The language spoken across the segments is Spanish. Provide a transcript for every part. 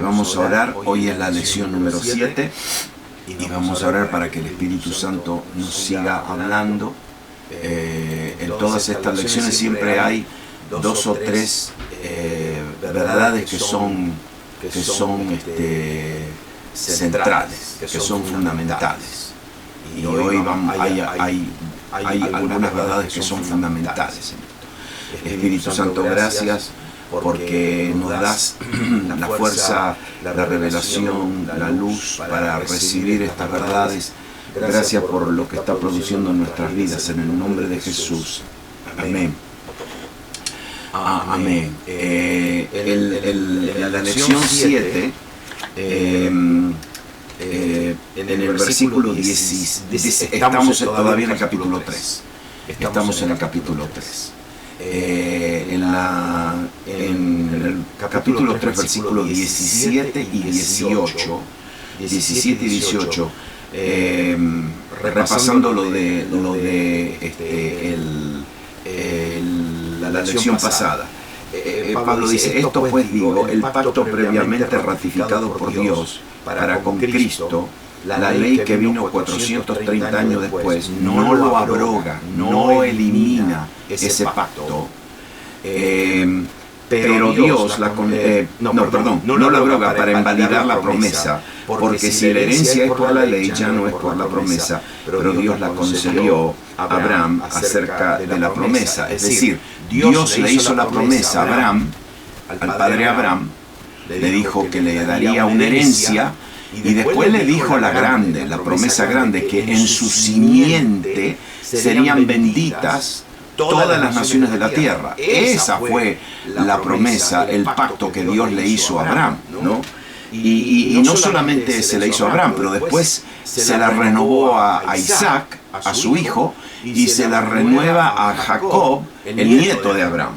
Vamos a orar. Hoy es la lección número 7 y vamos a orar para que el Espíritu Santo nos siga hablando. En todas estas lecciones siempre hay dos o tres verdades que son centrales, que son fundamentales. Y hoy hay algunas verdades que son fundamentales. Espíritu Santo, gracias porque nos das la fuerza, la revelación, la luz para recibir estas verdades. Gracias por lo que está produciendo en nuestras vidas, en el nombre de Jesús. Amén. Amén. La lección 7, en el versículo 10, estamos todavía en el capítulo 3. Estamos en el capítulo 3. En el capítulo 3, versículos 17 y 18, repasando la lección pasada. Pablo dice: esto pues digo, el pacto previamente ratificado por Dios para con Cristo, la ley que vino 430 años después, no lo abroga, no elimina ese pacto, pero Dios no lo abroga para invalidar la promesa, porque si la herencia es por la ley, ya no es por la promesa, pero Dios la concedió a Abraham acerca de la promesa. Es decir, Dios le hizo la promesa a Abraham, al padre Abraham, le dijo que le daría una herencia, y después le dijo la promesa grande, que en su simiente serían benditas todas las naciones de la tierra. Esa fue la promesa, el pacto que Dios le hizo a Abraham, ¿no? Y no solamente se la hizo a Abraham, pero después se la renovó a Isaac, a su hijo, y se la renueva a Jacob, el nieto de Abraham.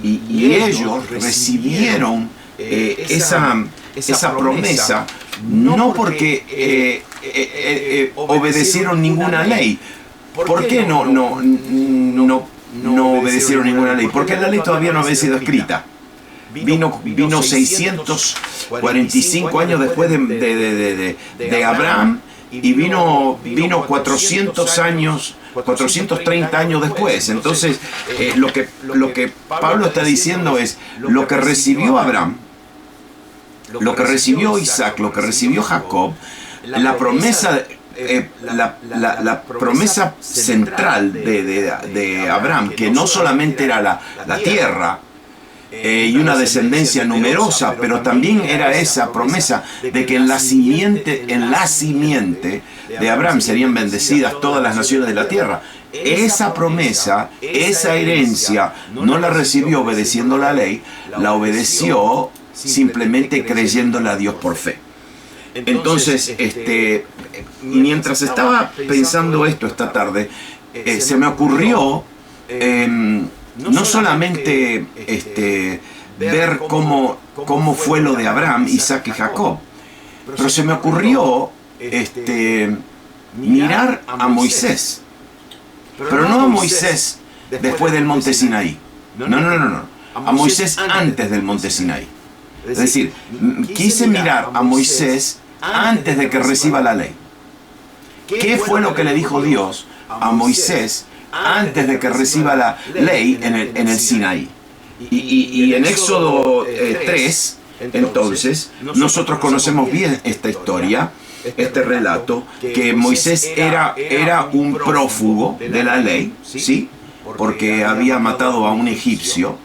Y ellos recibieron esa promesa no porque obedecieron ninguna ley. ¿Por qué no obedecieron ninguna ley? Porque la ley todavía no había sido escrita. Vino 645 años después de Abraham, y vino 430 años después. Entonces, lo que Pablo está diciendo es: lo que recibió Abraham, lo que recibió Isaac, lo que recibió Jacob, la promesa central de Abraham, que no solamente era la tierra y una descendencia numerosa, pero también era esa promesa de que en la simiente de Abraham serían bendecidas todas las naciones de la tierra. Esa promesa, esa herencia, no la recibió obedeciendo la ley, la obedeció simplemente creyéndole a Dios por fe. Entonces, mientras estaba pensando esto esta tarde, se me ocurrió no solamente ver cómo fue lo de Abraham, Isaac y Jacob, pero se me ocurrió mirar a Moisés, pero no a Moisés después del monte Sinaí, no, a Moisés antes del monte Sinaí. Es decir, quise mirar a Moisés antes de que reciba la ley. ¿Qué fue lo que le dijo Dios a Moisés antes de que reciba la ley en el Sinaí? Y en Éxodo 3, entonces, nosotros conocemos bien esta historia, este relato, que Moisés era un prófugo de la ley, ¿sí? Porque había matado a un egipcio,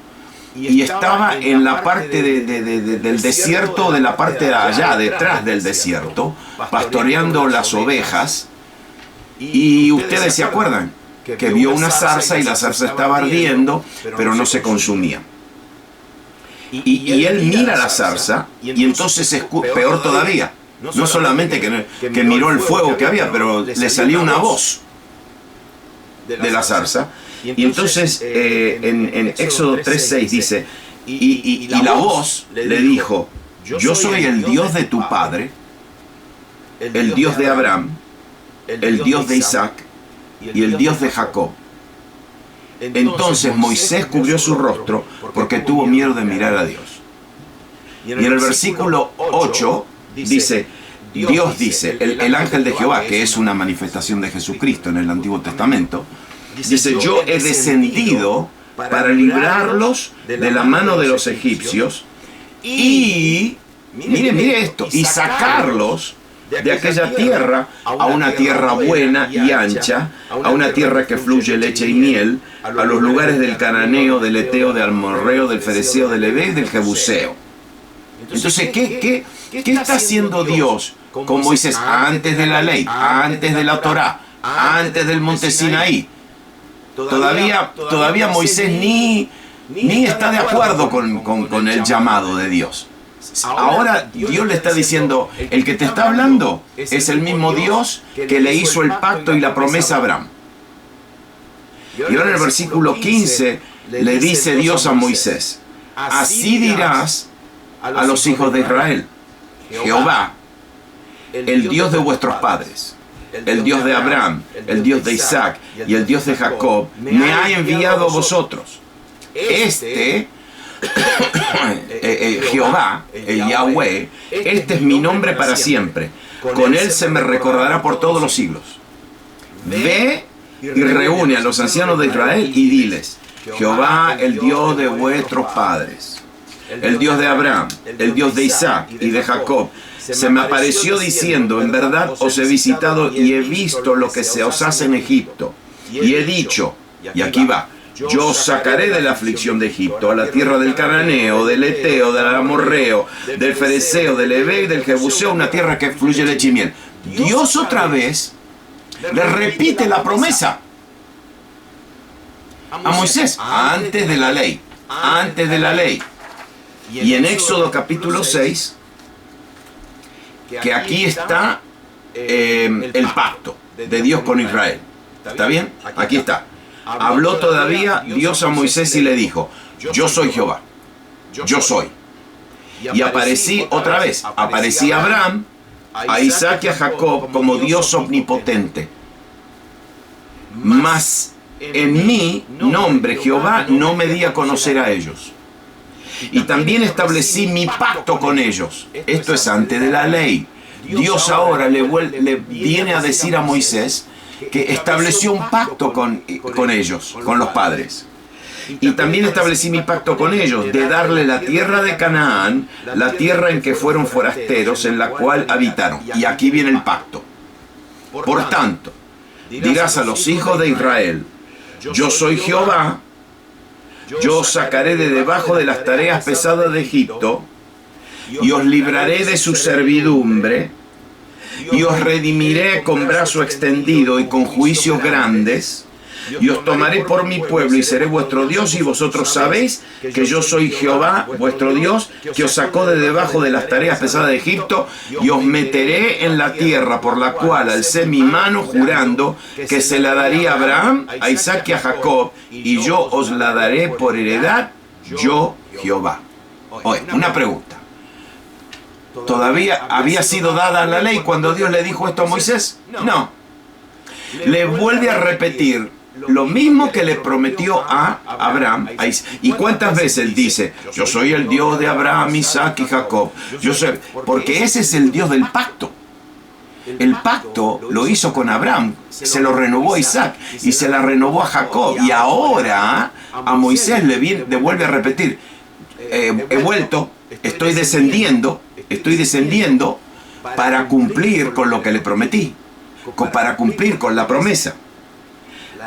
y estaba en la parte del desierto, de la parte de allá, detrás del desierto, pastoreando las ovejas. Y ustedes se acuerdan que vio una zarza, y la zarza estaba ardiendo, pero no se consumía. Y él mira la zarza, y entonces es peor todavía. No solamente que miró el fuego que había, pero le salió una voz de la zarza. Y entonces en Éxodo 3:6 dice: y la voz le dijo: yo soy el Dios de tu padre, el Dios de Abraham, el Dios de Isaac y el Dios de Jacob. Entonces Moisés cubrió su rostro porque tuvo miedo de mirar a Dios. Y en el versículo 8 dice, Dios dice, el ángel de Jehová, que es una manifestación de Jesucristo en el Antiguo Testamento, dice, yo he descendido para librarlos de la mano de los egipcios y, mire esto, y sacarlos de aquella tierra a una tierra buena y ancha, a una tierra que fluye leche y miel, a los lugares del cananeo, del eteo, del amorreo, del fereceo, del heveo y del jebuseo. Entonces, ¿qué está haciendo Dios con Moisés antes de la ley, antes de la Torá, antes del monte Sinaí? Todavía Moisés ni está de acuerdo con el llamado de Dios. Ahora Dios le está diciendo, el que te está hablando es el mismo Dios que le hizo el pacto y la promesa a Abraham. Y ahora en el versículo 15 le dice Dios a Moisés, así dirás a los hijos de Israel, Jehová, el Dios de vuestros padres, el Dios de Abraham, el Dios de Isaac y el Dios de Jacob, me ha enviado a vosotros. Jehová, el Yahweh, este es mi nombre para siempre. Con él se me recordará por todos los siglos. Ve y reúne a los ancianos de Israel y diles, Jehová, el Dios de vuestros padres, el Dios de Abraham, el Dios de Isaac y de Jacob, se me apareció diciendo, en verdad os he visitado y he visto lo que se os hace en Egipto. Y he dicho, y aquí va, yo os sacaré de la aflicción de Egipto, a la tierra del cananeo, del eteo, del amorreo, del fereceo, del heveo y del jebuseo, una tierra que fluye leche y miel. Dios otra vez le repite la promesa a Moisés, antes de la ley, antes de la ley. Y en Éxodo capítulo 6, que aquí está el pacto de Dios con Israel. ¿Está bien? Aquí está. Habló todavía Dios a Moisés y le dijo, yo soy Jehová, yo soy. Y aparecí otra vez, aparecí a Abraham, a Isaac y a Jacob como Dios omnipotente. Mas en mi nombre Jehová no me di a conocer a ellos. Y también establecí mi pacto con ellos. Esto es antes de la ley. Dios ahora le viene a decir a Moisés que estableció un pacto con ellos, con los padres. Y también establecí mi pacto con ellos, de darle la tierra de Canaán, la tierra en que fueron forasteros, en la cual habitaron. Y aquí viene el pacto. Por tanto, dirás a los hijos de Israel, yo soy Jehová, yo os sacaré de debajo de las tareas pesadas de Egipto, y os libraré de su servidumbre, y os redimiré con brazo extendido y con juicios grandes, y os tomaré por mi pueblo y seré vuestro Dios, y vosotros sabéis que yo soy Jehová, vuestro Dios, que os sacó de debajo de las tareas pesadas de Egipto, y os meteré en la tierra por la cual alcé mi mano jurando que se la daría a Abraham, a Isaac y a Jacob, y yo os la daré por heredad, yo Jehová. Oye, una pregunta. ¿Todavía había sido dada la ley cuando Dios le dijo esto a Moisés? No. Le vuelve a repetir lo mismo que le prometió a Abraham. ¿Y cuántas veces dice, yo soy el Dios de Abraham, Isaac y Jacob? Yo sé, porque ese es el Dios del pacto. El pacto lo hizo con Abraham, se lo renovó a Isaac y se la renovó a Jacob. Y ahora a Moisés le vuelve a repetir, he vuelto, estoy descendiendo para cumplir con lo que le prometí, para cumplir con la promesa.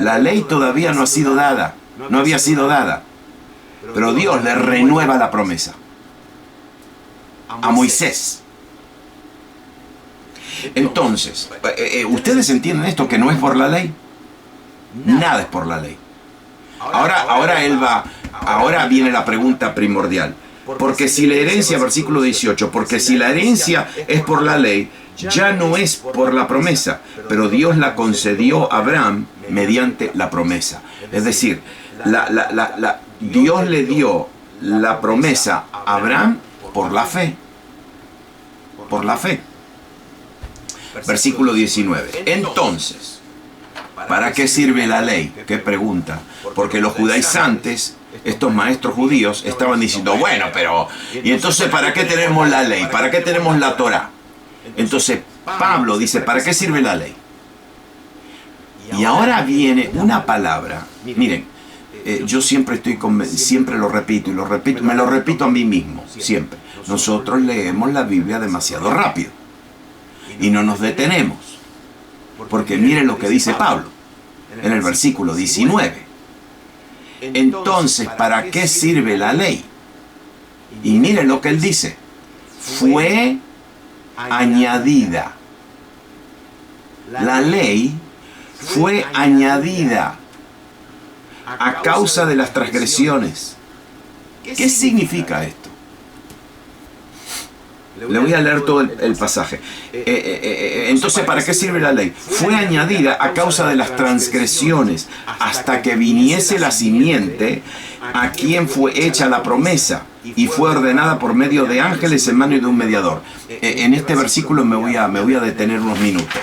La ley todavía no ha sido dada, no había sido dada, pero Dios le renueva la promesa a Moisés. Entonces, ¿ustedes entienden esto, que no es por la ley? Nada es por la ley. Ahora viene la pregunta primordial. Porque si la herencia, versículo 18, porque si la herencia es por la ley, ya no es por la promesa, pero Dios la concedió a Abraham mediante la promesa. Es decir, Dios le dio la promesa a Abraham por la fe. Por la fe. Versículo 19. Entonces, ¿para qué sirve la ley? ¿Qué pregunta? Porque los judaizantes estos maestros judíos estaban diciendo, bueno, pero, ¿y entonces para qué tenemos la ley? ¿Para qué tenemos la Torá? Entonces Pablo dice, ¿para qué sirve la ley? Y ahora viene una palabra. Miren, yo siempre siempre lo repito y lo repito, me lo repito a mí mismo, siempre. Nosotros leemos la Biblia demasiado rápido y no nos detenemos. Porque miren lo que dice Pablo en el versículo 19. Entonces, ¿para qué sirve la ley? Y miren lo que él dice. Fue añadida. La ley fue añadida a causa de las transgresiones. ¿Qué significa esto? Le voy a leer todo el pasaje. Entonces, ¿para qué sirve la ley? Fue añadida a causa de las transgresiones, hasta que viniese la simiente a quien fue hecha la promesa, y fue ordenada por medio de ángeles en mano de un mediador. En este versículo me voy a detener unos minutos.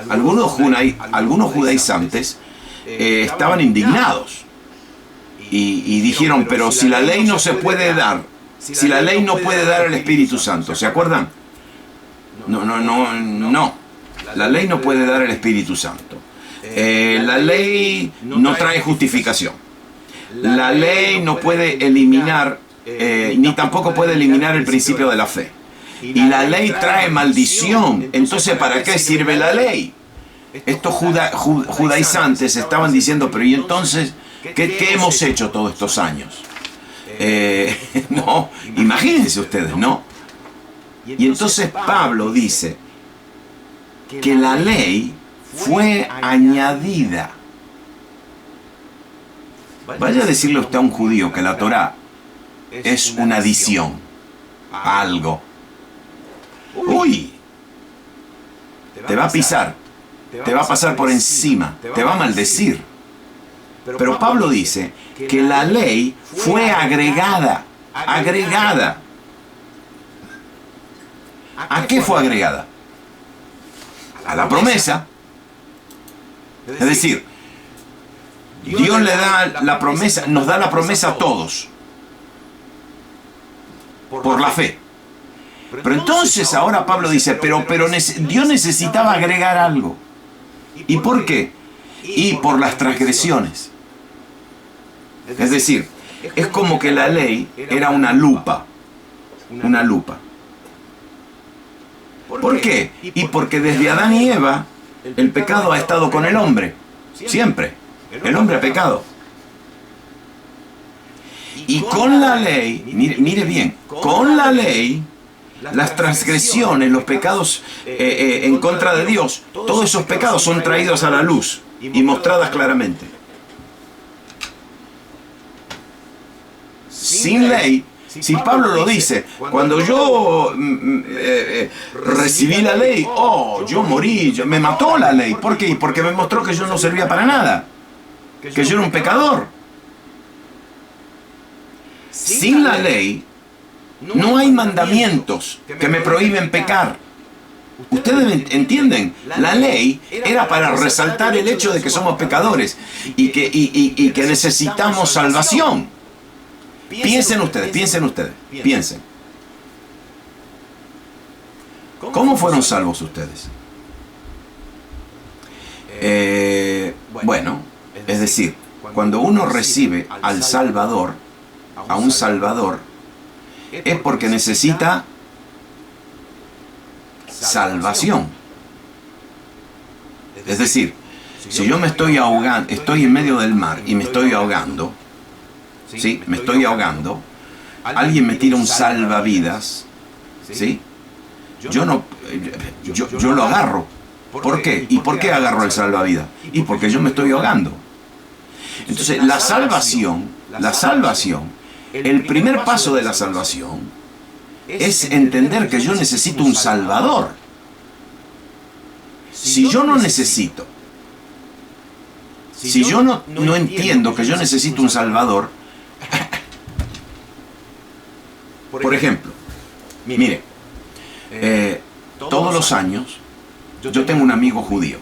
Algunos judaizantes estaban indignados y dijeron, pero si la ley no se puede dar, si la ley no puede dar el Espíritu Santo, ¿se acuerdan? No. La ley no puede dar el Espíritu Santo. La ley no trae justificación. La ley no puede eliminar, ni tampoco puede eliminar el principio de la fe. Y la ley trae maldición. Entonces, ¿para qué sirve la ley? Estos judaizantes estaban diciendo, pero ¿y entonces qué hemos hecho todos estos años? No, imagínense ustedes, ¿no? Y entonces Pablo dice que la ley fue añadida. Vaya a decirle usted a un judío que la Torá es una adición a algo. Uy, te va a pisar, te va a pasar por encima, te va a maldecir. Pero Pablo dice que la ley fue agregada. ¿A qué fue agregada? A la promesa. Es decir, Dios le da la promesa, nos da la promesa a todos por la fe. Pero entonces ahora Pablo dice, pero Dios necesitaba agregar algo. ¿Y por qué? Y por las transgresiones. Es decir, es como que la ley era una lupa. Una lupa. ¿Por qué? Y porque desde Adán y Eva el pecado ha estado con el hombre. Siempre. El hombre ha pecado. Y con la ley, mire bien, con la ley, las transgresiones, los pecados en contra de Dios, todos esos pecados son traídos a la luz y mostradas claramente. Sin ley, si Pablo lo dice, cuando yo recibí la ley, yo morí, me mató la ley. ¿Por qué? Porque me mostró que yo no servía para nada, que yo era un pecador. Sin la ley, no hay mandamientos que me prohíben pecar. Ustedes entienden, la ley era para resaltar el hecho de que somos pecadores y que necesitamos salvación. Piensen ustedes. ¿Cómo fueron salvos ustedes? Bueno, es decir, cuando uno recibe al Salvador, a un Salvador, es porque necesita salvación. Es decir, si yo me estoy ahogando, estoy en medio del mar y me estoy ahogando, ¿sí? Me estoy ahogando, alguien me tira un salvavidas, ¿sí? Yo lo agarro. ¿Por qué? ¿Y por qué agarro el salvavidas? Y porque yo me estoy ahogando. Entonces, la salvación, el primer paso de la salvación es entender que yo necesito un Salvador. Si yo no necesito, si yo no entiendo que yo necesito un Salvador, por ejemplo, mire, todos los años yo tengo un amigo judío.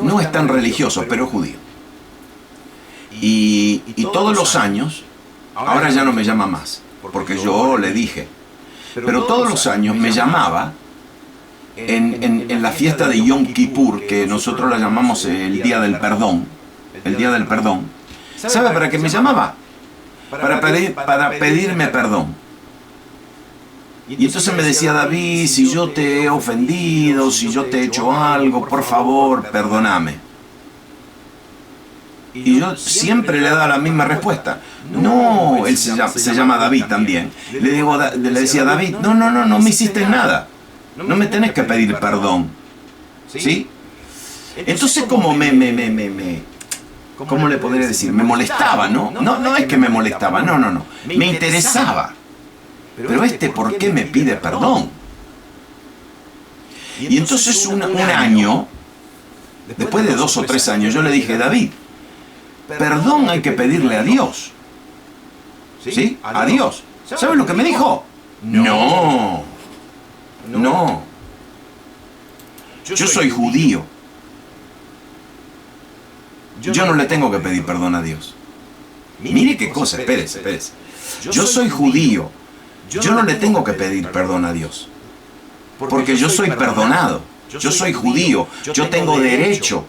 No es tan religioso, pero judío. Y todos los años, ahora ya no me llama más, porque yo le dije, pero todos los años me llamaba en la fiesta de Yom Kippur, que nosotros la llamamos el Día del Perdón, el Día del Perdón. ¿Sabe para qué me llamaba? Para pedirme perdón. Y entonces me decía: David, si yo te he ofendido, si yo te he hecho algo, por favor, perdóname. Y yo siempre le daba la misma respuesta. No, él se llama David también. Le decía: David, no me hiciste nada. No me tenés que pedir perdón. ¿Sí? Entonces, ¿cómo ¿cómo le podría decir? Me molestaba, ¿no? No es que me molestaba, no. Me interesaba. Pero ¿por qué me pide perdón? Y entonces un año, después de 2 o 3 años, yo le dije: David, perdón hay que pedirle a Dios. ¿Sí? A Dios. ¿Sabes lo que me dijo? No. Yo soy judío. Yo no le tengo que pedir perdón a Dios. Mire qué cosa, espérese. Yo soy judío. Yo no le tengo que pedir perdón a Dios. Porque yo soy perdonado. Yo soy judío. Yo tengo derecho.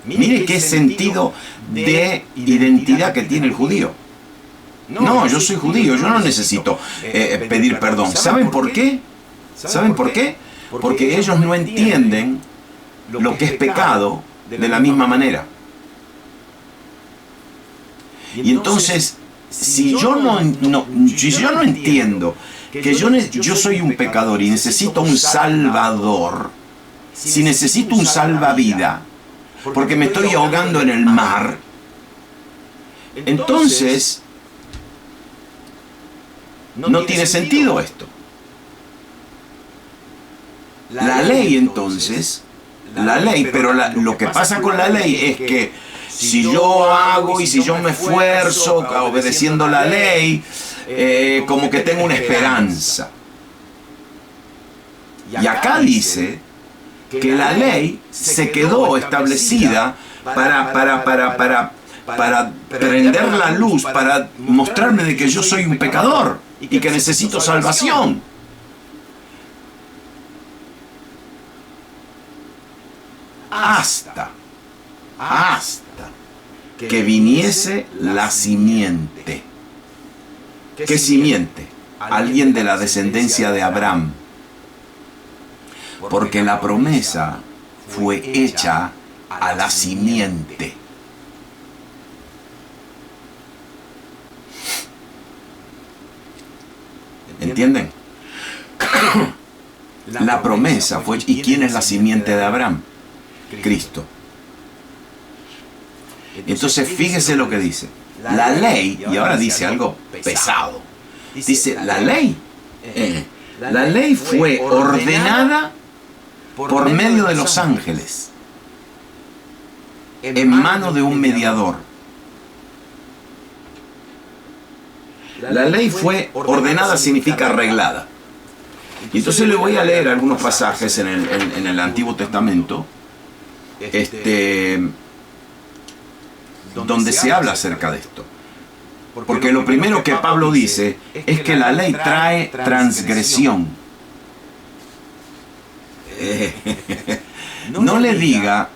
Mire qué sentido de identidad que tiene el judío. No, yo soy judío. Yo no necesito pedir perdón. ¿Saben por qué? ¿Saben por qué? Porque ellos no entienden lo que es pecado de la misma manera. Y entonces, si yo no entiendo que yo soy un pecador y necesito un salvador, si necesito un salvavidas, porque me estoy ahogando en el mar, entonces no tiene sentido esto. La ley entonces, pero lo que pasa con la ley es que si yo hago y si yo me esfuerzo obedeciendo la ley, como que tengo una esperanza. Y acá dice que la ley se quedó establecida para prender la luz, para mostrarme de que yo soy un pecador y que necesito salvación. Hasta que viniese la simiente. ¿Qué simiente? Alguien de la descendencia de Abraham. Porque la promesa fue hecha a la simiente. ¿Entienden? La promesa fue... ¿Y quién es la simiente de Abraham? Cristo. Entonces fíjese lo que dice. La ley, y ahora dice algo pesado. Dice, la ley fue ordenada por medio de los ángeles, en manos de un mediador. La ley fue ordenada, significa arreglada. Y entonces le voy a leer algunos pasajes en el Antiguo Testamento, donde se habla acerca de esto. Porque lo primero que Pablo dice es que la ley trae transgresión. No le diga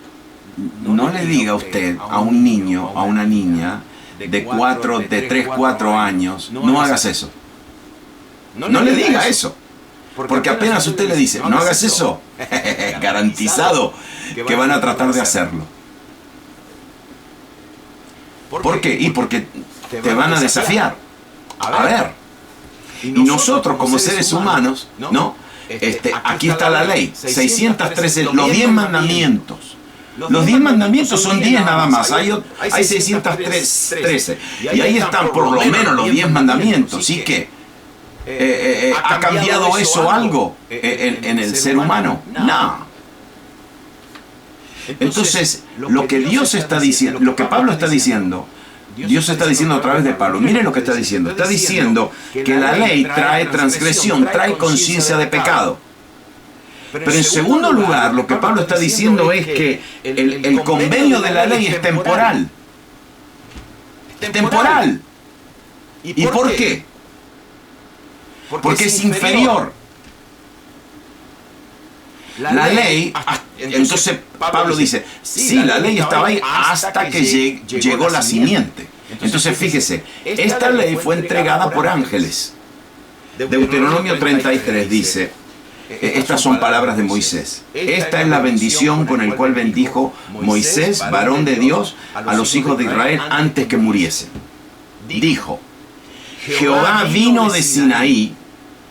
usted a un niño, a una niña de 3, 4 años, no hagas eso. No le diga eso. Porque apenas usted le dice, no hagas eso, garantizado que van a tratar de hacerlo. ¿Por qué? Y porque te van a desafiar. A ver. Y nosotros como seres humanos, ¿no? Aquí está la ley, 613, los 10 mandamientos. Los 10 mandamientos son 10 nada más, hay 613. Y ahí están por lo menos los 10 mandamientos. ¿Sí que ha cambiado eso algo en el ser humano? No. Entonces, lo que Dios está diciendo, lo que Pablo está diciendo, Dios está diciendo a través de Pablo. Mire lo que está diciendo. Está diciendo que la ley trae transgresión, trae conciencia de pecado. Pero en segundo lugar, lo que Pablo está diciendo es que el convenio de la ley es temporal. Temporal. ¿Y por qué? Porque es inferior. La ley, entonces Pablo dice, sí, la ley estaba ahí hasta que llegó la simiente. Entonces fíjese, esta ley fue entregada por ángeles. Deuteronomio 33 dice, estas son palabras de Moisés. Esta es la bendición con el cual bendijo Moisés, varón de Dios, a los hijos de Israel antes que muriesen. Dijo, Jehová vino de Sinaí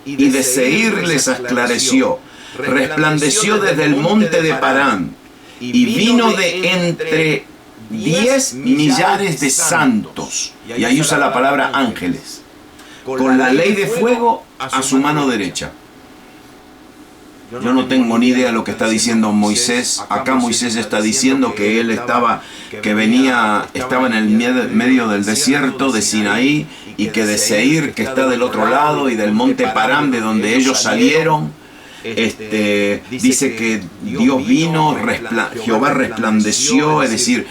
y de Seir les esclareció, resplandeció desde el monte de Parán y vino de entre 10 millares de santos. Y ahí usa la palabra ángeles, con la ley de fuego a su mano derecha. Yo no tengo ni idea de lo que está diciendo Moisés. Acá Moisés está diciendo que él estaba en el medio del desierto de Sinaí y que de Seir, que está del otro lado, y del monte Parán, de donde ellos salieron, dice que Dios vino, Jehová resplandeció, es decir,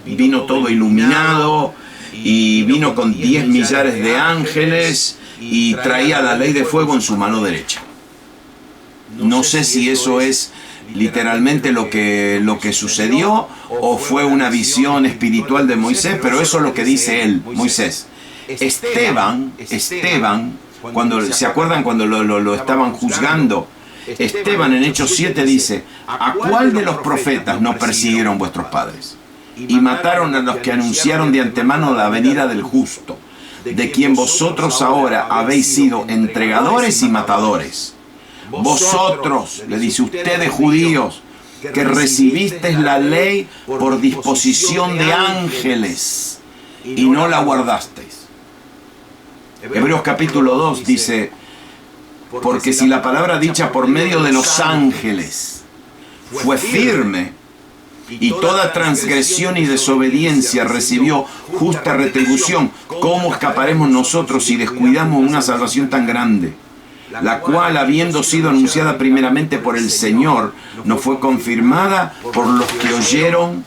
vino todo iluminado, y vino con 10 millares de ángeles y traía la ley de fuego en su mano derecha. No sé si eso es literalmente lo que sucedió o fue una visión espiritual de Moisés, pero eso es lo que dice él, Moisés. Esteban, cuando ¿se acuerdan cuando lo estaban juzgando? Esteban en Hechos 7 dice, ¿a cuál de los profetas no persiguieron vuestros padres? Y mataron a los que anunciaron de antemano la venida del justo, de quien vosotros ahora habéis sido entregadores y matadores. Vosotros, le dice, ustedes judíos, que recibisteis la ley por disposición de ángeles y no la guardasteis. Hebreos capítulo 2 dice, porque si la palabra dicha por medio de los ángeles fue firme, y toda transgresión y desobediencia recibió justa retribución, ¿cómo escaparemos nosotros si descuidamos una salvación tan grande? La cual, habiendo sido anunciada primeramente por el Señor, no fue confirmada por los que oyeron.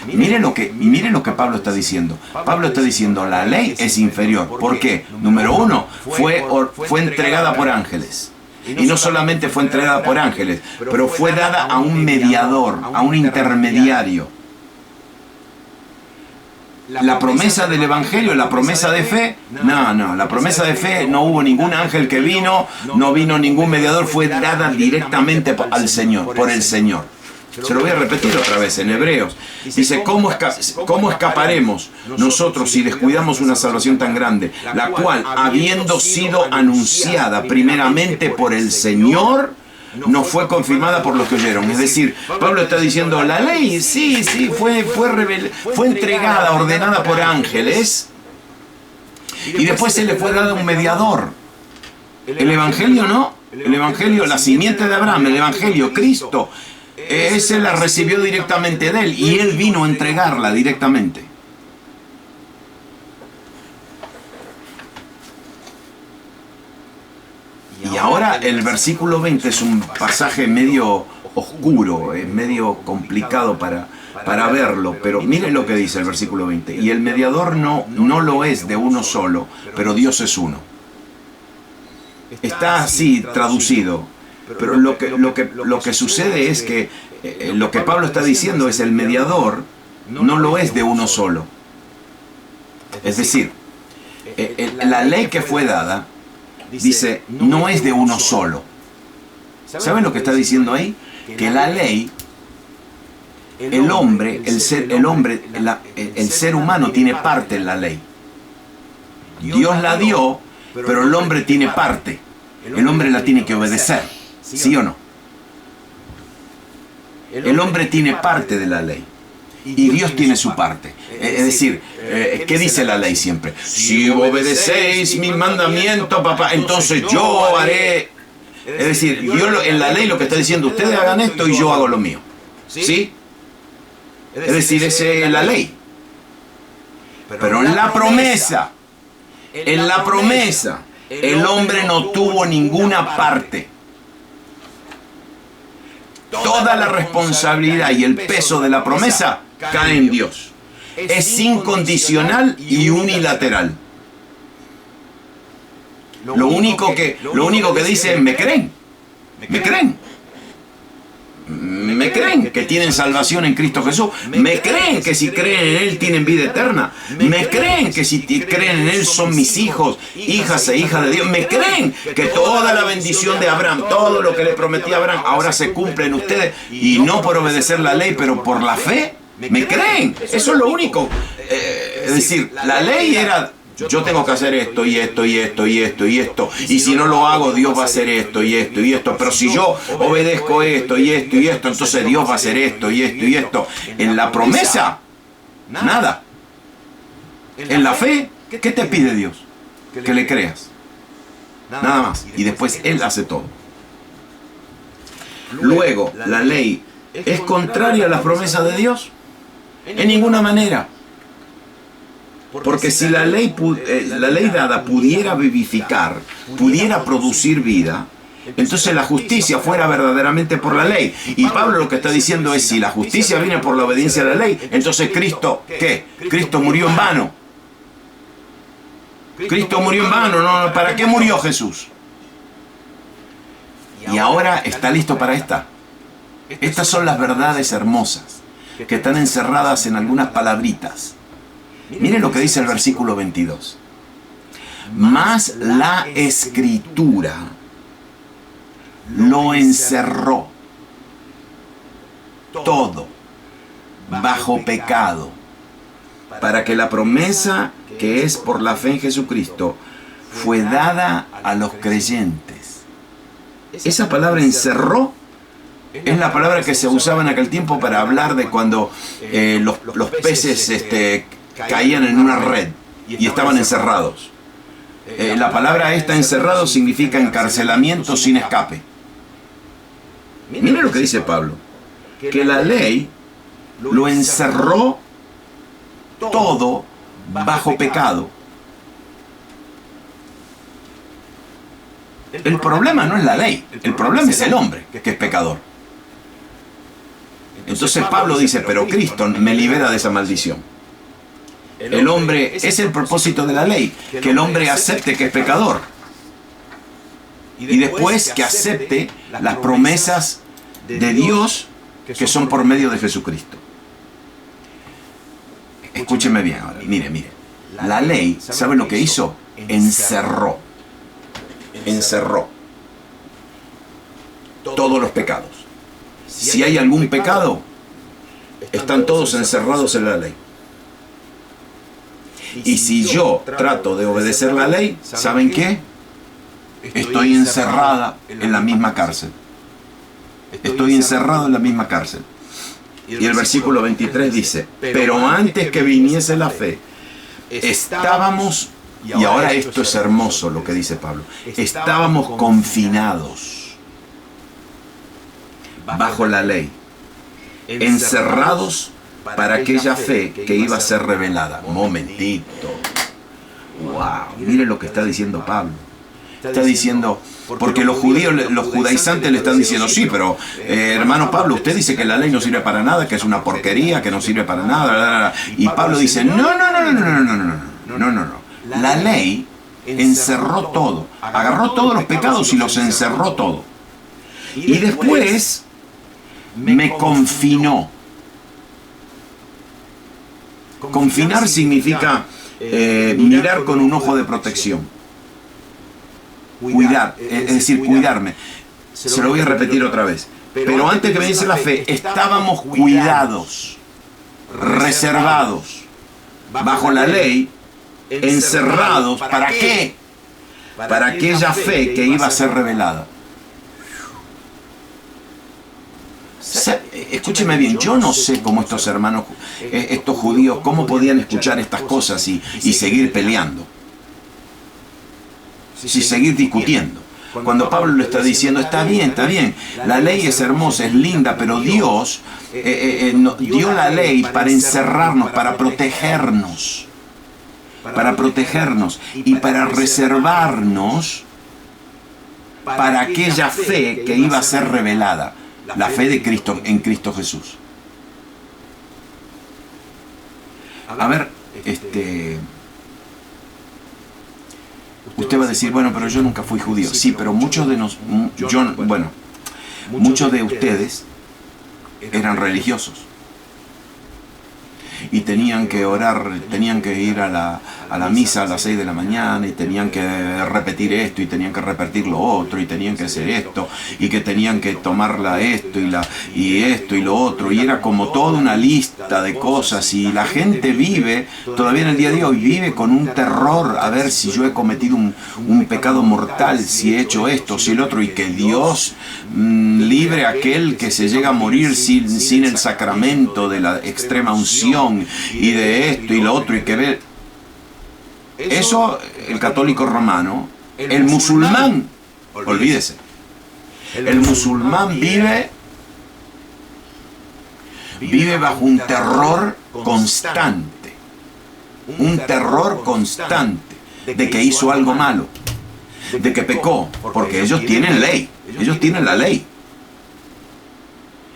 Miren lo que Pablo está diciendo. Pablo está diciendo, la ley es inferior. ¿Por qué? Número uno, fue entregada por ángeles. Y no solamente fue entregada por ángeles, pero fue dada a un mediador, a un intermediario. La promesa del Evangelio, la promesa de fe, no, la promesa de fe no hubo ningún ángel que vino, no vino ningún mediador, fue dada directamente al Señor, por el Señor. Se lo voy a repetir otra vez en Hebreos. Dice, ¿cómo escaparemos nosotros si descuidamos una salvación tan grande? La cual, habiendo sido anunciada primeramente por el Señor, no fue confirmada por los que oyeron. Es decir, Pablo está diciendo, la ley, sí, fue entregada, ordenada por ángeles, y después se le fue dado un mediador. El Evangelio no. El Evangelio, la simiente de Abraham, el Evangelio, Cristo, ese la recibió directamente de él, y él vino a entregarla directamente. Y ahora el versículo 20 es un pasaje medio oscuro, es medio complicado para verlo, pero miren lo que dice el versículo 20. Y el mediador no lo es de uno solo, pero Dios es uno. Está así traducido, pero lo que sucede es que lo que Pablo está diciendo es el mediador no lo es de uno solo. Es decir, la ley que fue dada, dice, no es de uno solo. ¿Saben lo que está diciendo ahí? Que la ley, el ser humano tiene parte en la ley. Dios la dio, pero el hombre tiene parte. El hombre la tiene que obedecer, ¿sí o no? El hombre tiene parte de la ley. Y Dios tiene su parte. Es decir, ¿qué dice la ley siempre? Si obedecéis mi mandamiento, papá, entonces yo haré. Es decir, Dios en la ley lo que está diciendo, ustedes hagan esto y yo hago lo mío. ¿Sí? Es decir, esa es la ley. Pero en la promesa, el hombre no tuvo ninguna parte. toda la responsabilidad y el peso de la promesa cae en Dios. Es incondicional y unilateral. Lo único que dice es, ¿me creen? ¿Me creen? ¿Me creen que tienen salvación en Cristo Jesús? ¿Me creen que si creen en Él tienen vida eterna? ¿Me creen que si creen en Él son mis hijos, hijas e hijas de Dios? ¿Me creen que toda la bendición de Abraham, todo lo que le prometí a Abraham, ahora se cumple en ustedes? Y no por obedecer la ley, pero por la fe. ¿Me creen? Eso es lo único. Es decir, la ley era... Yo tengo que hacer esto y esto y esto y esto y esto. Y si no lo hago, Dios va a hacer esto y esto y esto. Pero si yo obedezco esto y esto y esto, entonces Dios va a hacer esto y esto y esto. En la promesa, nada. En la fe, ¿qué te pide Dios? Que le creas. Nada más. Y después Él hace todo. Luego, la ley es contraria a las promesas de Dios. En ninguna manera. Porque si la ley dada pudiera vivificar, pudiera producir vida, entonces la justicia fuera verdaderamente por la ley. Y Pablo lo que está diciendo es, si la justicia viene por la obediencia a la ley, entonces Cristo, ¿qué? Cristo murió en vano. Cristo murió en vano, ¿no? ¿Para qué murió Jesús? Y ahora está listo para esta. Estas son las verdades hermosas que están encerradas en algunas palabritas. Miren lo que dice el versículo 22. Mas la Escritura lo encerró todo bajo pecado, para que la promesa que es por la fe en Jesucristo fue dada a los creyentes. Esa palabra encerró es la palabra que se usaba en aquel tiempo para hablar de cuando los peces caían en una red y estaban encerrados. La palabra esta, encerrado, significa encarcelamiento sin escape. Mire lo que dice Pablo, que la ley lo encerró todo bajo pecado. El problema no es la ley, el problema es el hombre, que es pecador. Entonces Pablo dice, pero Cristo me libera de esa maldición. El hombre, es el propósito de la ley, que el hombre acepte que es pecador. Y después que acepte las promesas de Dios que son por medio de Jesucristo. Escúcheme bien ahora, mire. La ley, ¿sabe lo que hizo? Encerró todos los pecados. Si hay algún pecado, están todos encerrados en la ley. Y si yo trato de obedecer la ley, ¿saben qué? Estoy encerrada en la misma cárcel. Estoy encerrado en la misma cárcel. Y el versículo 23 dice, pero antes que viniese la fe, estábamos, y ahora esto es hermoso lo que dice Pablo, estábamos confinados bajo la ley, encerrados para aquella fe que iba a ser revelada. Un momentito. Wow, mire lo que está diciendo Pablo. Está diciendo, porque los judíos, los judaizantes le están diciendo, sí, pero hermano Pablo, usted dice que la ley no sirve para nada, que es una porquería, que no sirve para nada. Y Pablo dice, no. La ley encerró todo, agarró todos los pecados y los encerró todo. Y después me confinó. Confinar significa mirar con un ojo de protección. Cuidar, es decir, cuidarme. Se lo voy a repetir otra vez. Pero antes que me dice la fe, estábamos cuidados, reservados, bajo la ley, encerrados. ¿Para qué? Para aquella fe que iba a ser revelada. Escúcheme bien, yo no sé cómo estos hermanos, estos judíos, cómo podían escuchar estas cosas y seguir peleando, y seguir discutiendo. Cuando Pablo le está diciendo, está bien, la ley es hermosa, es linda, pero Dios dio la ley para encerrarnos, para protegernos y para reservarnos para aquella fe que iba a ser revelada. la fe de Cristo en Cristo Jesús. A ver, usted va a decir, bueno, pero yo nunca fui judío. Sí, pero muchos de muchos de ustedes eran religiosos. Y tenían que orar, tenían que ir a la misa a las 6 de la mañana, y tenían que repetir esto, y tenían que repetir lo otro, y tenían que hacer esto, y que tenían que tomarla esto, y esto, y lo otro, y era como toda una lista de cosas, y la gente vive, todavía en el día de hoy, vive con un terror, a ver si yo he cometido un pecado mortal, si he hecho esto, si el otro, y que Dios libre a aquel que se llega a morir sin el sacramento de la extrema unción, y de esto y lo otro, y que ver eso. El católico romano, el musulmán, olvídese, el musulmán vive bajo un terror constante, de que hizo algo malo, de que pecó, porque ellos tienen ley, ellos tienen la ley,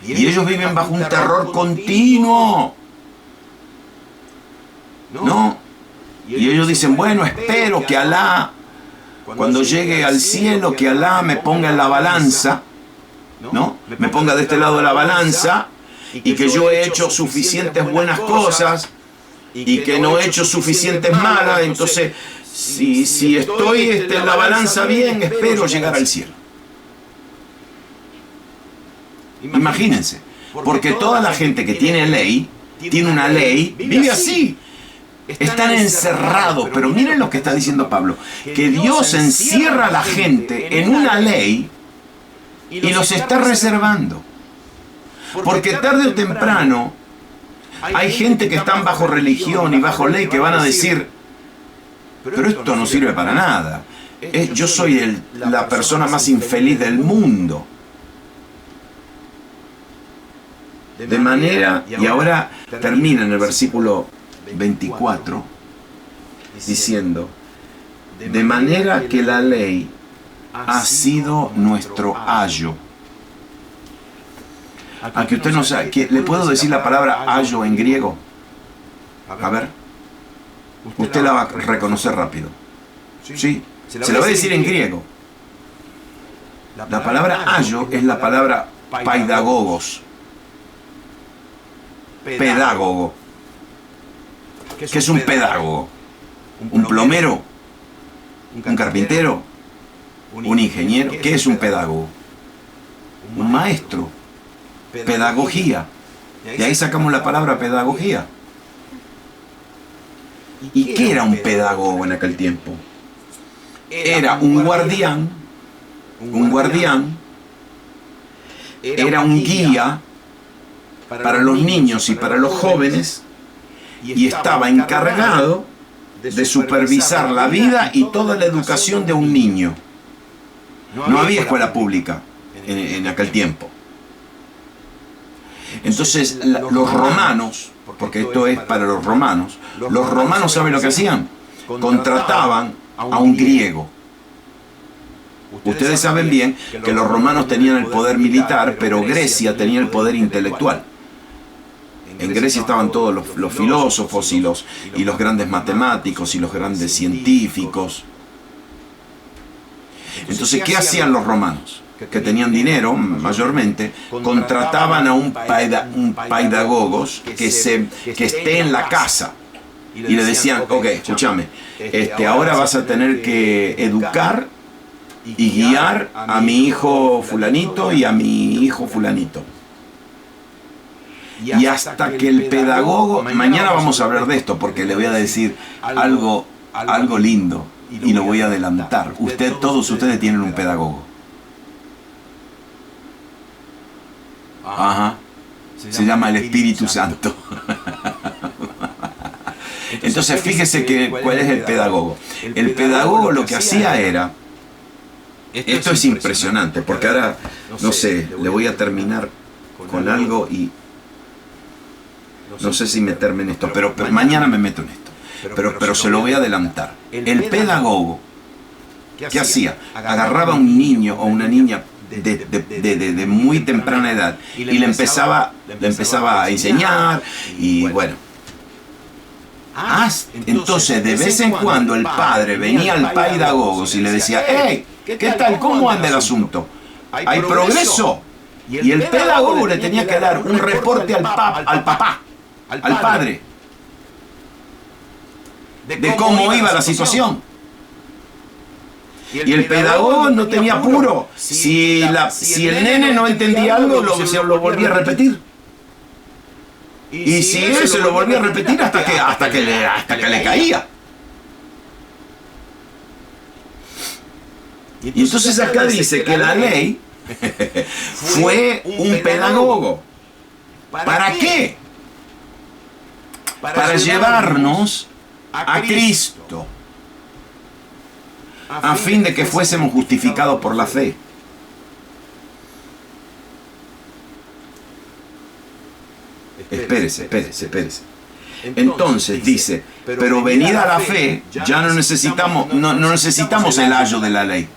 y ellos viven bajo un terror continuo. No, y ellos dicen, bueno, espero que Alá, cuando llegue al cielo, que Alá me ponga en la balanza, ¿no? Me ponga de este lado de la balanza, y que yo he hecho suficientes buenas cosas, y que no he hecho suficientes malas, entonces, si estoy en la balanza bien, espero llegar al cielo. Imagínense, porque toda la gente que tiene ley, tiene una ley, vive así. Están encerrados, pero miren lo que está diciendo Pablo, que Dios encierra a la gente en una ley y los está reservando. Porque tarde o temprano hay gente que están bajo religión y bajo ley que van a decir, pero esto no sirve para nada. Yo soy la persona más infeliz del mundo. De manera, y ahora termina en el versículo 24, diciendo, de manera que la ley ha sido nuestro ayo. A que usted no sabe, ¿le puedo decir la palabra ayo en griego? A ver, usted la va a reconocer rápido. Sí, se la va a decir en griego. La palabra ayo es la palabra paidagogos, pedagogo. ¿Qué es un pedagogo? ¿Un plomero? ¿Un carpintero? ¿Un ingeniero? ¿Qué es un pedagogo? Un maestro. Pedagogía. De ahí sacamos la palabra pedagogía. ¿Y qué era un pedagogo en aquel tiempo? Era un guardián, era un guía para los niños y para los jóvenes, y estaba encargado de supervisar la vida y toda la educación de un niño. No había escuela pública en aquel tiempo. Entonces los romanos, porque esto es para los romanos, ¿saben lo que hacían? Contrataban a un griego. Ustedes saben bien que los romanos tenían el poder militar, pero Grecia tenía el poder intelectual. En Grecia estaban todos los filósofos y los grandes matemáticos y los grandes científicos. Entonces, ¿qué hacían los romanos? Que tenían dinero, mayormente, contrataban a un paidagogos que esté en la casa. Y le decían, ok, escúchame, ahora vas a tener que educar y guiar a mi hijo fulanito y a mi hijo fulanito. Y hasta que el pedagogo, mañana vamos a hablar de esto porque le voy a decir algo lindo y lo voy a adelantar. Todos ustedes tienen un pedagogo. Ajá. Se llama el Espíritu Santo. Entonces fíjese cuál es el pedagogo. El pedagogo lo que hacía era, esto es impresionante, porque ahora, no sé, le voy a terminar con algo y no sé si meterme en esto, pero mañana me meto en esto. Pero se lo voy a adelantar. El pedagogo, ¿qué hacía? Agarraba a un niño o una niña de muy temprana edad. Y le empezaba a enseñar y bueno. Entonces, de vez en cuando el padre venía al pedagogos y le decía, hey, ¿qué tal? ¿Cómo anda el asunto? ¿Hay progreso? Y el pedagogo le tenía que dar un reporte al papá, al padre, de cómo iba la situación. Y el pedagogo no tenía apuro. Si el nene no entendía algo, lo volvía a repetir. Y si él se lo volvía a repetir hasta que le caía. Y entonces acá dice que la ley fue un pedagogo. ¿Para qué? Para llevarnos a Cristo, a fin de que fuésemos justificados por la fe. Espérese. Entonces dice, pero venida la fe, ya no necesitamos el ayo de la ley.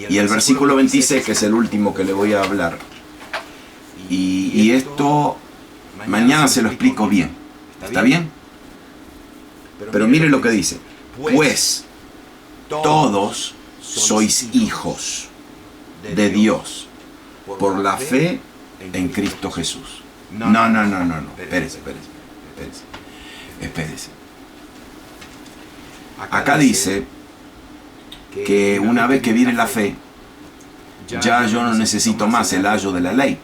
Y el versículo 26, que es el último que le voy a hablar, y esto mañana se lo explico bien. ¿Está bien? Pero mire lo que dice. Pues todos sois hijos de Dios por la fe en Cristo Jesús. No. Espérese. Acá dice que una vez que viene la fe, ya yo no necesito más el ayo de la ley.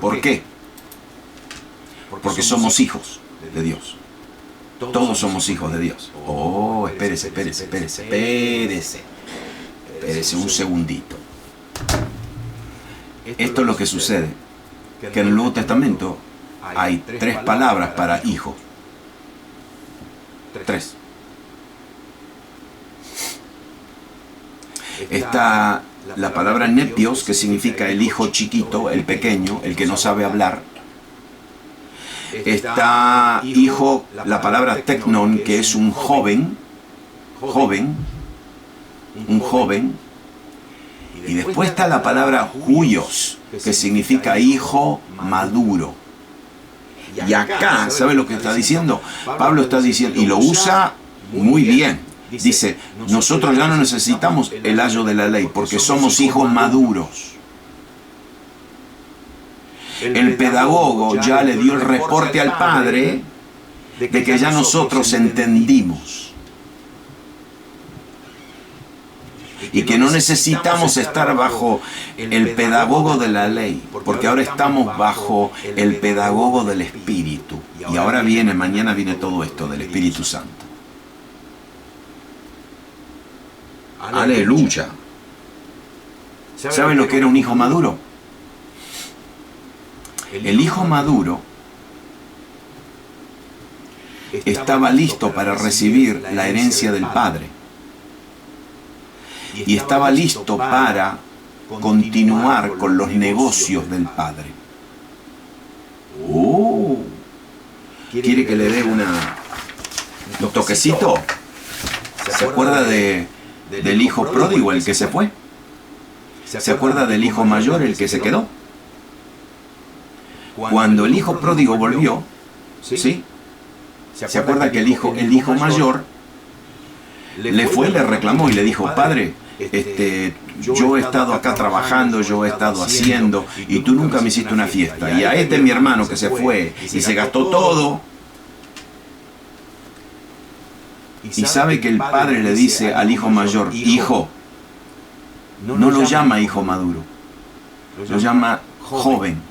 ¿Por qué? Porque somos hijos de Dios. Todos somos hijos de Dios. Oh, espérese un segundito. Esto es lo que sucede, que en el Nuevo Testamento hay 3 palabras para hijo. 3. Está la palabra nepios, que significa el hijo chiquito, el pequeño, el que no sabe hablar. Está hijo, la palabra teknon, que es un joven. Y después está la palabra huios, que significa hijo maduro. Y acá, ¿sabe lo que está diciendo? Pablo está diciendo, y lo usa muy bien. Dice, nosotros ya no necesitamos el ayo de la ley, porque somos hijos maduros. El pedagogo ya le dio el reporte al padre de que ya nosotros entendimos. Y que no necesitamos estar bajo el pedagogo de la ley, porque ahora estamos bajo el pedagogo del Espíritu. Y ahora mañana viene todo esto del Espíritu Santo. Aleluya. ¿Saben lo que era un hijo maduro? El hijo maduro estaba listo para recibir la herencia del padre. Y estaba listo para continuar con los negocios del padre. ¿Quiere que le dé un toquecito? ¿Se acuerda del hijo pródigo, el que se fue? ¿Se acuerda del hijo mayor, el que se quedó? Cuando el hijo pródigo volvió, ¿sí? ¿Se acuerda que el hijo mayor le reclamó y le dijo, padre, yo he estado acá trabajando, yo he estado haciendo, y tú nunca me hiciste una fiesta? Y a mi hermano que se fue y se gastó todo. Y sabe que el padre le dice al hijo mayor, hijo, no lo llama hijo maduro, lo llama joven.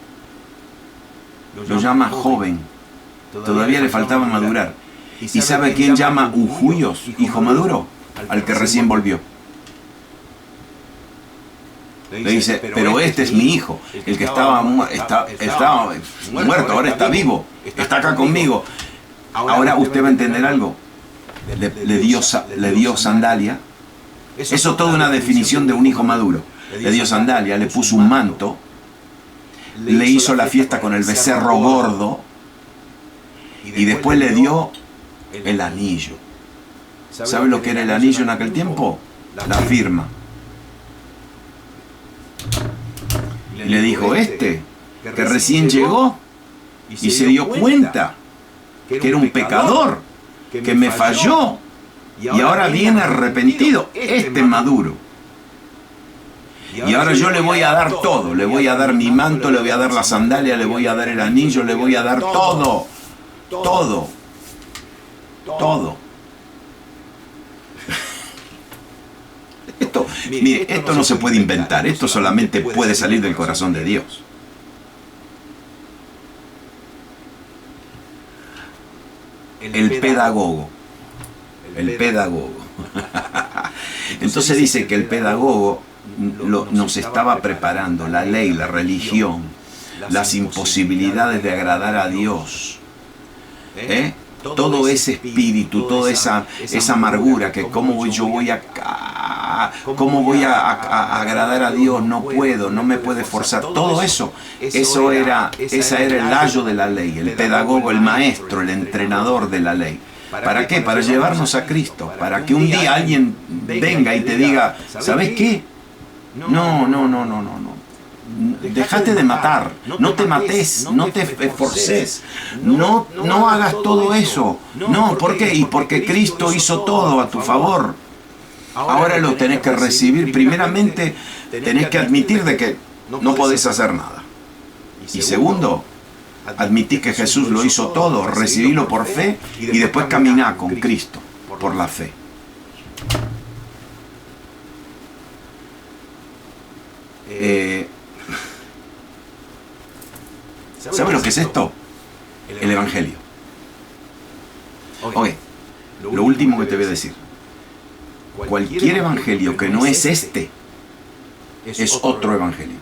Lo llama joven. Todavía le faltaba madurar. ¿Y sabe quién llama ujuyos, hijo maduro? Al que recién volvió. Le dice, pero este es mi hijo, el que estaba muerto, ahora está vivo, está acá conmigo. Ahora usted va a entender algo. Le dio sandalia. Eso es toda una definición de un hijo maduro. Le dio sandalia, le puso un manto, le hizo la fiesta con el becerro gordo y después le dio el anillo. ¿Sabe lo que era el anillo en aquel tiempo? La firma. Y le dijo, que recién llegó y se dio cuenta que era un pecador, que me falló y ahora viene arrepentido, maduro. Y ahora yo le voy a dar todo, le voy a dar mi manto, le voy a dar la sandalia, le voy a dar el anillo, le voy a dar todo, todo, todo. Mire, esto no se puede inventar, esto solamente puede salir del corazón de Dios. El pedagogo. El pedagogo. Entonces dice que el pedagogo nos estaba preparando la ley, la religión, las imposibilidades de agradar a Dios. Todo ese espíritu, toda esa amargura, que cómo voy a agradar a Dios, no puedo, no me puede forzar, todo eso, esa era el layo de la ley, el pedagogo, el maestro, el entrenador de la ley. ¿Para qué? Para llevarnos a Cristo, para que un día alguien venga y te diga, ¿sabes qué? No. Dejate de matar, no te mates, no te esforces, no hagas todo eso. No, ¿por qué? Y porque Cristo hizo todo a tu favor. Ahora lo tenés que recibir. Primeramente, tenés que admitir de que no podés hacer nada. Y segundo, admití que Jesús lo hizo todo, recibílo por fe y después caminá con Cristo por la fe. ¿Sabe lo que es esto? El Evangelio. Ok, lo último que te voy a decir. Cualquier evangelio que no es este, es otro evangelio.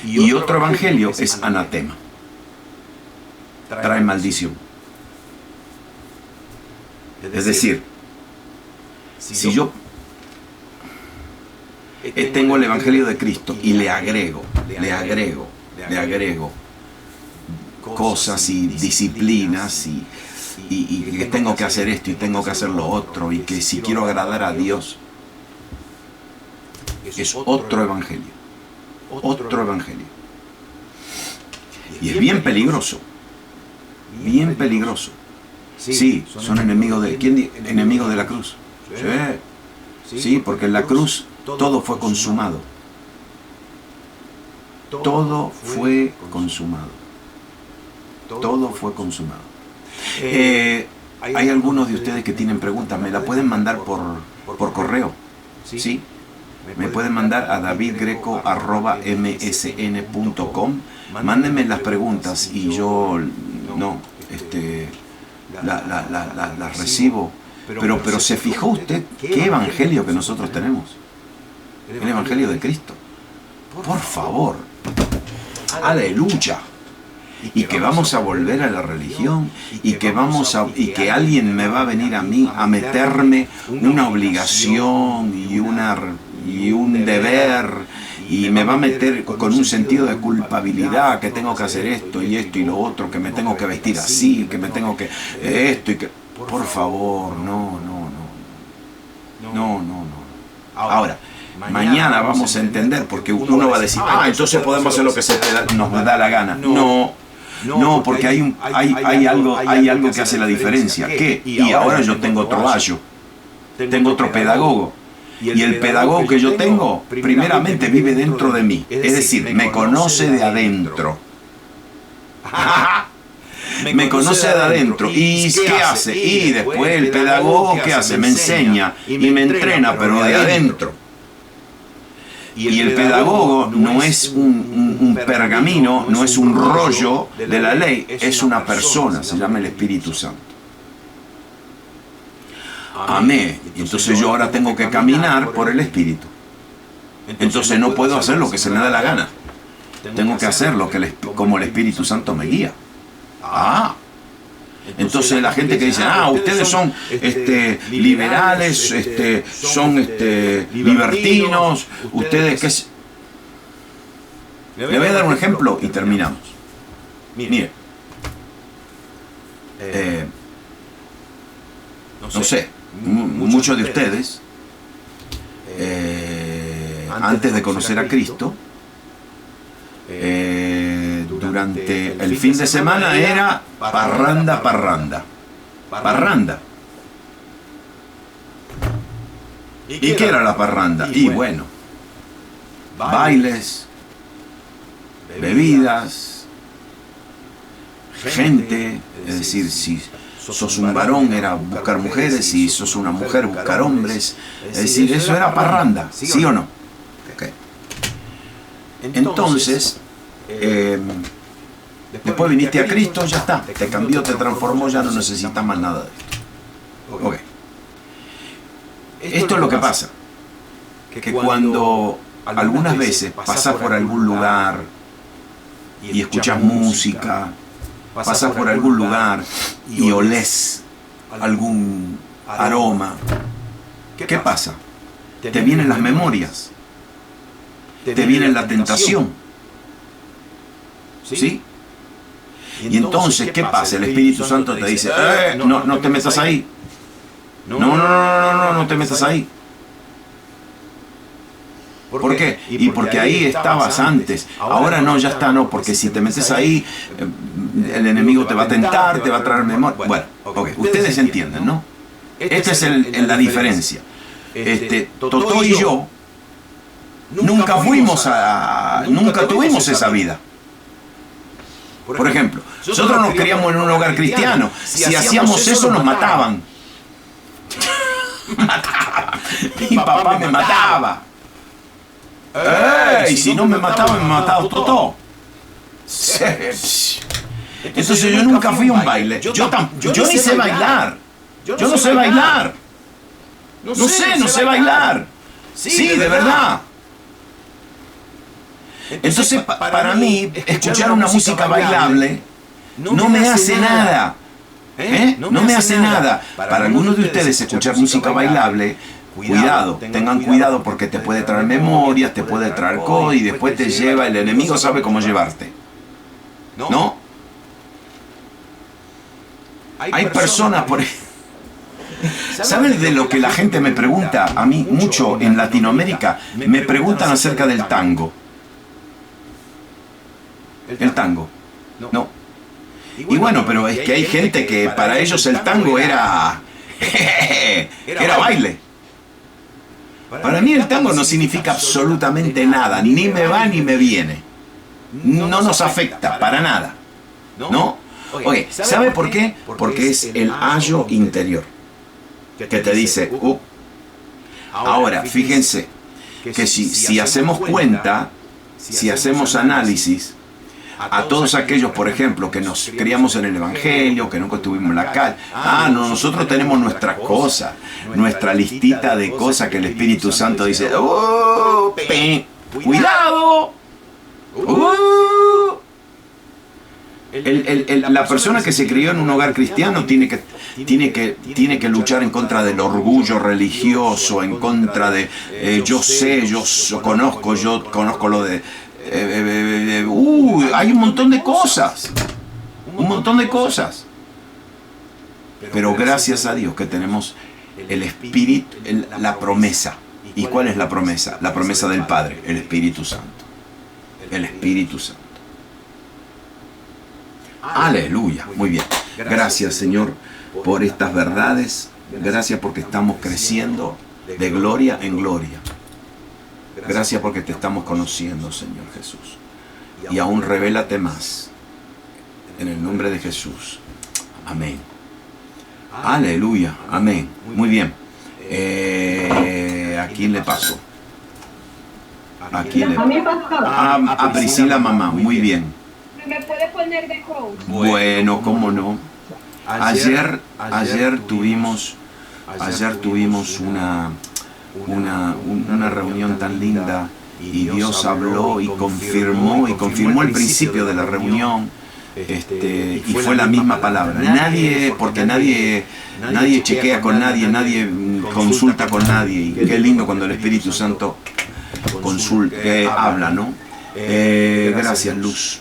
Y otro evangelio es anatema. Trae maldición. Es decir, si yo tengo el evangelio de Cristo y le agrego cosas y disciplinas y que tengo que hacer esto y tengo que hacer lo otro y que si quiero agradar a Dios, es otro evangelio. Otro evangelio. Y es bien peligroso. Bien peligroso. Sí, son enemigos de... ¿Quién? Enemigos de la cruz. Sí, porque en la cruz todo fue consumado. Todo fue consumado. Todo fue consumado. Hay algunos de ustedes que tienen preguntas. ¿Me la pueden mandar por correo? ¿Sí? Me pueden mandar a davidgreco@msn.com. Mándenme las preguntas y yo las recibo. Pero ¿se fijó usted qué evangelio que nosotros tenemos? El evangelio de Cristo. Por favor. Aleluya. Y que vamos a volver a la religión y que alguien me va a venir a mí a meterme una obligación y un deber y me va a meter con un sentido de culpabilidad, que tengo que hacer esto y lo otro, que me tengo que vestir así, que me tengo que esto y que... Por favor, no. Ahora, mañana vamos a entender, porque uno va a decir, entonces podemos hacer lo que nos da la gana. No, porque hay algo que hace la diferencia. ¿Qué? Y ahora yo tengo otro ayo, tengo otro pedagogo. Y el pedagogo que yo tengo, primeramente vive dentro de mí. Es decir, me conoce de adentro. Me conoce de adentro. ¿Y qué hace? Y después el pedagogo, ¿qué hace? Me enseña y me entrena, pero de adentro. Y el pedagogo no es un pergamino, no es un rollo de la ley, es una persona, se llama el Espíritu Santo. Amén. Y entonces yo ahora tengo que caminar por el Espíritu. Entonces no puedo hacer lo que se me da la gana. Tengo que hacer como el Espíritu Santo me guía. Entonces la gente que dice, ustedes son liberales, son libertinos, ustedes qué... Le voy a dar un ejemplo y terminamos. Mire, no sé, muchos de ustedes antes de conocer a Cristo, durante el fin de semana era parranda, parranda, parranda. ¿Y qué era la parranda? Y bueno, bailes, bebidas, gente, es decir, si sos un varón era buscar mujeres, si sos una mujer buscar hombres, es decir, eso era parranda, ¿sí o no? Okay. Entonces, después viniste a Cristo, ya está, te cambió, te transformó, ya no necesitas más nada de esto. Okay. Esto es lo que pasa, que cuando algunas veces pasás por algún lugar y escuchás música, pasás por algún lugar y olés algún aroma, ¿qué pasa? Te vienen las memorias, te viene la tentación, ¿sí? Y entonces, ¿qué pasa? El Espíritu Santo te dice, no te metas ahí. No te metas ahí. ¿Por qué? Y porque ahí estabas antes. Ahora no, ya está, no, porque si te metes ahí, el enemigo te va a tentar, te va a traer memoria. Bueno, okay, ustedes entienden, ¿no? Esta es la diferencia. Totó y yo nunca tuvimos esa vida. Por ejemplo, nosotros nos criamos en un hogar cristiano. Si hacíamos eso, nos mataban. Mi papá me mataba. Y si no me mataba, me mataba Totó. Entonces yo nunca fui a un baile. Yo ni sé bailar. Yo no sé bailar. No sé bailar. Sí, de verdad. Entonces para mí, escuchar una música bailable no me hace nada. No me hace nada. Para algunos de ustedes escuchar música bailable, cuidado, tengan cuidado porque te puede traer memorias, te puede traer cosas y después te lleva, el enemigo sabe cómo llevarte. ¿No? Hay personas por ejemplo. ¿Saben de lo que la gente me pregunta? A mí mucho en Latinoamérica me preguntan acerca del tango. El tango. No. Y bueno, pero es que hay gente que para ellos el tango era baile. Para mí el tango no significa absolutamente nada, ni me va ni me viene. No nos afecta para nada. ¿No? Oye, ¿sabe por qué? Porque es el ayo interior que te dice, ahora, fíjense, que si hacemos cuenta, si hacemos análisis, a todos aquellos, por ejemplo, que nos criamos en el Evangelio, que nunca estuvimos en la calle, nosotros tenemos nuestras cosas, nuestra listita de cosas que el Espíritu Santo dice, ¡cuidado! La persona que se crió en un hogar cristiano tiene que luchar en contra del orgullo religioso, en contra de yo conozco lo de hay un montón de cosas, pero gracias a Dios que tenemos el Espíritu, la promesa. ¿Y cuál es la promesa? La promesa del Padre, el Espíritu Santo. El Espíritu Santo. Aleluya, muy bien. Gracias, Señor, por estas verdades. Gracias porque estamos creciendo de gloria en gloria. Gracias porque te estamos conociendo, Señor Jesús. Y aún revélate más. En el nombre de Jesús. Amén. Aleluya. Amén. Muy bien. ¿A quién le paso? ¿A quién le paso? A Priscila, mamá. Muy bien. ¿Me puede poner de coach? Bueno, cómo no. Ayer tuvimos una reunión tan linda y Dios habló y confirmó el principio de la reunión, y fue la misma palabra. Nadie chequea con nadie, nadie consulta con nadie, y qué lindo cuando el Espíritu Santo habla, ¿no? Gracias, Luz.